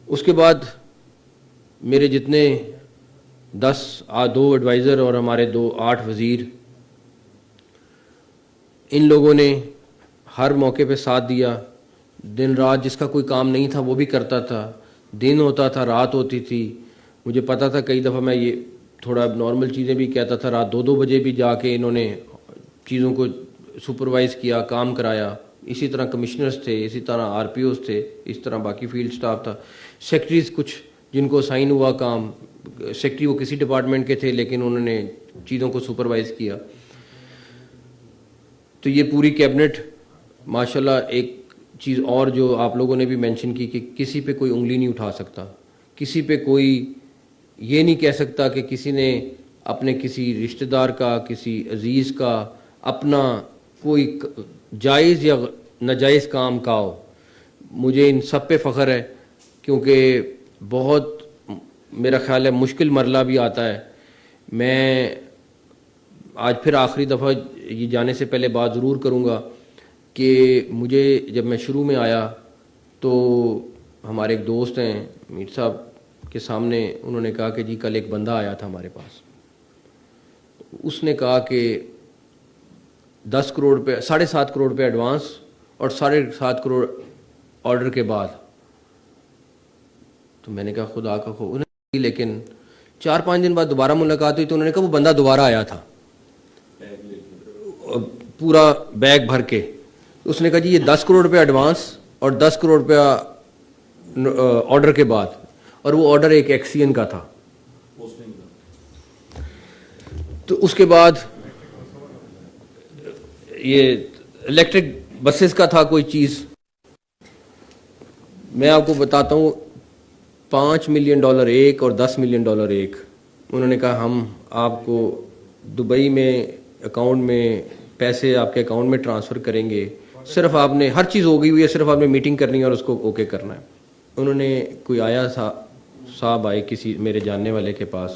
اس کے بعد میرے جتنے 2 ایڈوائزر اور ہمارے 8 وزیر، ان لوگوں نے ہر موقع پہ ساتھ دیا. دن رات جس کا کوئی کام نہیں تھا وہ بھی کرتا تھا، دن ہوتا تھا، رات ہوتی تھی. مجھے پتا تھا کئی دفعہ میں یہ تھوڑا نارمل چیزیں بھی کہتا تھا، رات 2 بجے بھی جا کے انہوں نے چیزوں کو سپروائز کیا، کام کرایا. اسی طرح کمشنرز تھے، اسی طرح آر پی اوز تھے، اس طرح باقی فیلڈ سٹاف تھا. سیکٹریز کچھ جن کو سائن ہوا کام، سیکٹری وہ کسی ڈپارٹمنٹ کے تھے لیکن انہوں نے چیزوں کو سپروائز کیا. تو یہ پوری کیبنٹ ماشاءاللہ. ایک چیز اور جو آپ لوگوں نے بھی مینشن کی کہ کسی پہ کوئی انگلی نہیں اٹھا سکتا، کسی پہ کوئی یہ نہیں کہہ سکتا کہ کسی نے اپنے کسی رشتہ دار کا، کسی عزیز کا اپنا کوئی جائز یا ناجائز کام کا ہو. مجھے ان سب پہ فخر ہے کیونکہ بہت میرا خیال ہے مشکل مرحلہ بھی آتا ہے. میں آج پھر آخری دفعہ یہ جانے سے پہلے بات ضرور کروں گا کہ مجھے جب میں شروع میں آیا تو ہمارے ایک دوست ہیں میر صاحب کے سامنے انہوں نے کہا کہ جی کل ایک بندہ آیا تھا ہمارے پاس، اس نے کہا کہ 10 کروڑ روپے 7.5 کروڑ روپے ایڈوانس اور 7.5 کروڑ آرڈر کے بعد. تو میں نے کہا خدا کا خوف. لیکن 4-5 دن بعد دوبارہ ملاقات ہوئی تو انہوں نے کہا وہ بندہ دوبارہ آیا تھا پورا بیگ بھر کے. اس نے کہا جی یہ 10 کروڑ روپے ایڈوانس اور 10 کروڑ روپیہ آرڈر کے بعد، اور وہ آرڈر ایک ایکسین کا تھا. تو اس کے بعد یہ الیکٹرک بسز کا تھا کوئی چیز. میں آپ کو بتاتا ہوں $5 ملین ایک اور $10 ملین ایک. انہوں نے کہا ہم آپ کو دبئی میں اکاؤنٹ میں پیسے آپ کے اکاؤنٹ میں ٹرانسفر کریں گے، صرف آپ نے ہر چیز ہو گئی ہوئی ہے، صرف آپ نے میٹنگ کرنی ہے اور اس کو اوکے کرنا ہے. انہوں نے کوئی آیا صاحب آئے کسی میرے جاننے والے کے پاس،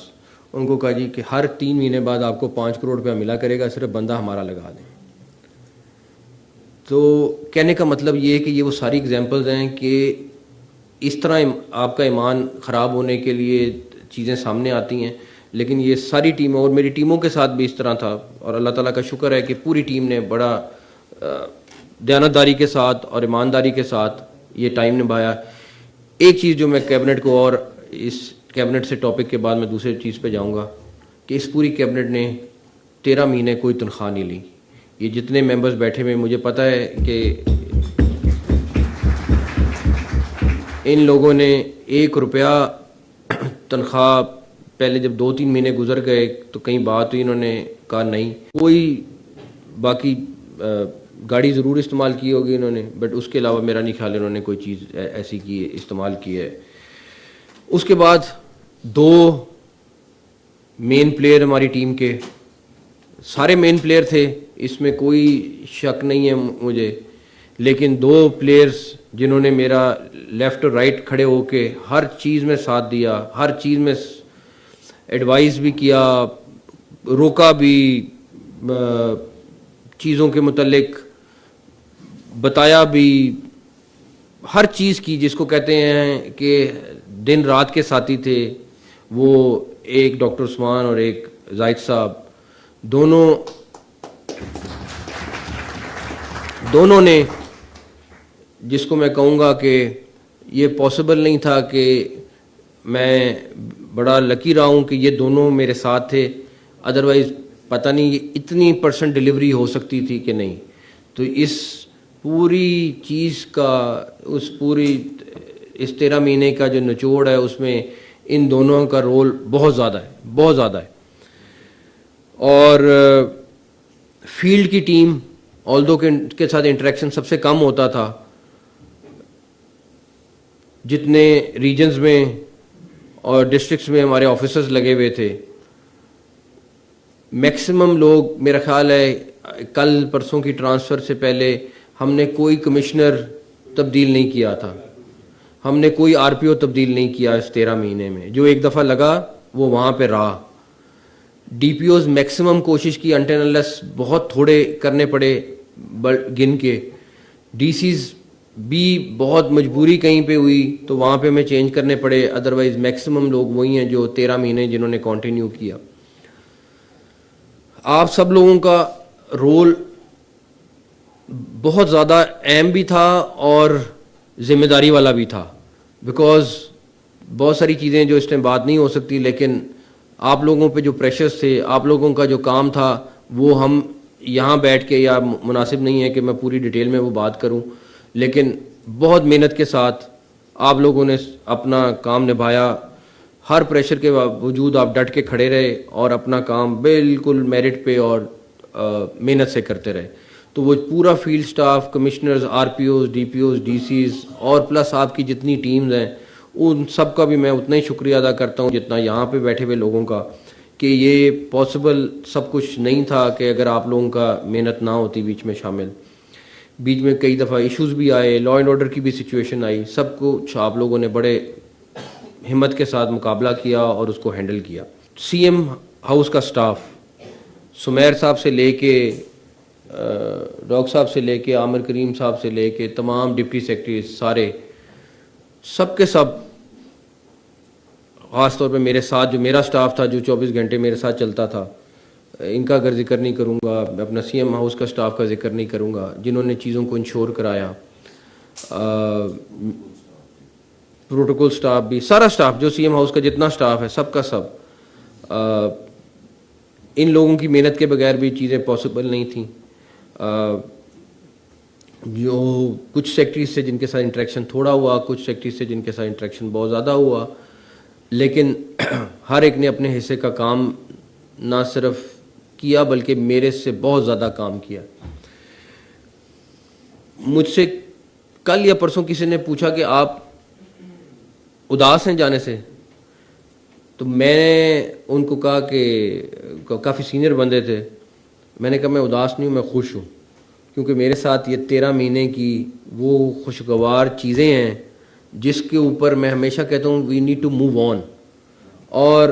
ان کو کہا جی کہ ہر 3 مہینے بعد آپ کو 5 کروڑ روپیہ ملا کرے گا، صرف بندہ ہمارا لگا دیں. تو کہنے کا مطلب یہ ہے کہ یہ وہ ساری اگزامپلز ہیں کہ اس طرح آپ کا ایمان خراب ہونے کے لیے چیزیں سامنے آتی ہیں. لیکن یہ ساری ٹیموں اور میری ٹیموں کے ساتھ بھی اس طرح تھا، اور اللہ تعالیٰ کا شکر ہے کہ پوری ٹیم نے بڑا دیانتداری کے ساتھ اور ایمانداری کے ساتھ یہ ٹائم نبھایا. ایک چیز جو میں کیبنٹ کو، اور اس کیبنٹ سے ٹاپک کے بعد میں دوسرے چیز پہ جاؤں گا، کہ اس پوری کیبنٹ نے 13 مہینے کوئی تنخواہ نہیں لی. یہ جتنے ممبرز بیٹھے ہوئے مجھے پتہ ہے کہ ان لوگوں نے 1 روپیہ تنخواہ، پہلے جب 2-3 مہینے گزر گئے تو کہیں بات ہوئی، انہوں نے کہا نہیں. کوئی باقی گاڑی ضرور استعمال کی ہوگی انہوں نے، بٹ اس کے علاوہ میرا نہیں خیال انہوں نے کوئی چیز ایسی کی ہے استعمال کی ہے. اس کے بعد 2 مین پلیئر ہماری ٹیم کے، سارے مین پلیئر تھے، اس میں کوئی شک نہیں ہے مجھے، لیکن 2 پلیئرز جنہوں نے میرا لیفٹ اور رائٹ کھڑے ہو کے ہر چیز میں ساتھ دیا، ہر چیز میں ایڈوائز بھی کیا، روکا بھی، چیزوں کے متعلق بتایا بھی، ہر چیز کی جس کو کہتے ہیں کہ دن رات کے ساتھی تھے. وہ ایک ڈاکٹر عثمان اور ایک زاہد صاحب، دونوں نے، جس کو میں کہوں گا کہ یہ پاسبل نہیں تھا کہ میں بڑا لکی رہا ہوں کہ یہ دونوں میرے ساتھ تھے، ادروائز پتہ نہیں اتنی % ڈلیوری ہو سکتی تھی کہ نہیں. تو اس پوری چیز کا، اس 13 مہینے کا جو نچوڑ ہے اس میں ان دونوں کا رول بہت زیادہ ہے، بہت زیادہ ہے. اور فیلڈ کی ٹیم آلدو کے ساتھ انٹریکشن سب سے کم ہوتا تھا. جتنے ریجنز میں اور ڈسٹرکٹس میں ہمارے آفیسرز لگے ہوئے تھے، میکسیمم لوگ، میرا خیال ہے کل پرسوں کی ٹرانسفر سے پہلے ہم نے کوئی کمشنر تبدیل نہیں کیا تھا، ہم نے کوئی آر پی او تبدیل نہیں کیا اس 13 مہینے میں. جو ایک دفعہ لگا وہ وہاں پہ رہا. ڈی پی اوز میکسیمم کوشش کی، انٹرنلس بہت تھوڑے کرنے پڑے گن کے. ڈی سیز بھی بہت مجبوری کہیں پہ ہوئی تو وہاں پہ ہمیں چینج کرنے پڑے, ادروائز میکسیمم لوگ وہی ہیں جو 13 مہینے جنہوں نے کنٹینیو کیا. آپ سب لوگوں کا رول بہت زیادہ اہم بھی تھا اور ذمہ داری والا بھی تھا, بیکاز بہت ساری چیزیں جو اس ٹائم بات نہیں ہو سکتی, لیکن آپ لوگوں پہ جو پریشرز تھے, آپ لوگوں کا جو کام تھا, وہ ہم یہاں بیٹھ کے, یا مناسب نہیں ہے کہ میں پوری ڈیٹیل میں وہ بات کروں, لیکن بہت محنت کے ساتھ آپ لوگوں نے اپنا کام نبھایا. ہر پریشر کے باوجود آپ ڈٹ کے کھڑے رہے اور اپنا کام بالکل میرٹ پہ اور محنت سے کرتے رہے. تو وہ پورا field staff, commissioners, R P Os, D P Os, DCs, اور پلس آپ کی جتنی ٹیمز ہیں, ان سب کا بھی میں اتنا ہی شکریہ ادا کرتا ہوں جتنا یہاں پہ بیٹھے ہوئے لوگوں کا, کہ یہ پاسبل سب کچھ نہیں تھا کہ اگر آپ لوگوں کا محنت نہ ہوتی بیچ میں شامل. بیچ میں کئی دفعہ ایشوز بھی آئے, لا اینڈ آرڈر کی بھی سچویشن آئی, سب کچھ آپ لوگوں نے بڑے ہمت کے ساتھ مقابلہ کیا اور اس کو ہینڈل کیا. سی ایم ہاؤس کا سٹاف, سمیر صاحب سے لے کے ڈاکٹر صاحب سے لے کے عامر کریم صاحب سے لے کے تمام ڈپٹی سیکرٹریز, سارے سب کے سب, خاص طور پہ میرے ساتھ جو میرا سٹاف تھا جو 24 گھنٹے میرے ساتھ چلتا تھا, ان کا اگر ذکر نہیں کروں گا, میں اپنا سی ایم ہاؤس کا سٹاف کا ذکر نہیں کروں گا, جنہوں نے چیزوں کو انشور کرایا, پروٹوکول سٹاف بھی, سارا سٹاف جو سی ایم ہاؤس کا جتنا سٹاف ہے سب کا سب, ان لوگوں کی محنت کے بغیر بھی چیزیں پاسبل نہیں تھیں. جو کچھ سیکٹریز سے جن کے ساتھ انٹریکشن تھوڑا ہوا, کچھ سیکٹریز سے جن کے ساتھ انٹریکشن بہت زیادہ ہوا, لیکن ہر ایک نے اپنے حصے کا کام نہ صرف کیا بلکہ میرے سے بہت زیادہ کام کیا. مجھ سے کل یا پرسوں کسی نے پوچھا کہ آپ اداس ہیں جانے سے, تو میں نے ان کو کہا کہ کافی سینئر بندے تھے, میں نے کہا میں اداس نہیں ہوں, میں خوش ہوں, کیونکہ میرے ساتھ یہ 13 مہینے کی وہ خوشگوار چیزیں ہیں جس کے اوپر میں ہمیشہ کہتا ہوں we need to move on. اور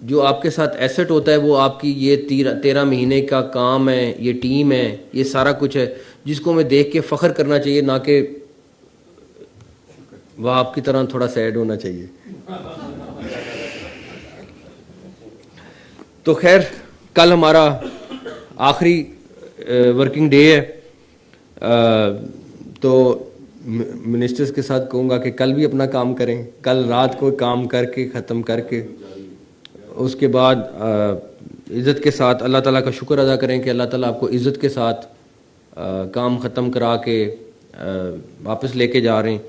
جو آپ کے ساتھ ایسٹ ہوتا ہے وہ آپ کی یہ 13 مہینے کا کام ہے, یہ ٹیم ہے, یہ سارا کچھ ہے جس کو میں دیکھ کے فخر کرنا چاہیے, نہ کہ وہ آپ کی طرح تھوڑا سیڈ ہونا چاہیے. تو خیر, کل ہمارا آخری ورکنگ ڈے ہے, تو منسٹرز کے ساتھ کہوں گا کہ کل بھی اپنا کام کریں, کل رات کو کام کر کے ختم کر کے اس کے بعد عزت کے ساتھ اللہ تعالیٰ کا شکر ادا کریں کہ اللہ تعالیٰ آپ کو عزت کے ساتھ کام ختم کرا کے واپس لے کے جا رہے ہیں.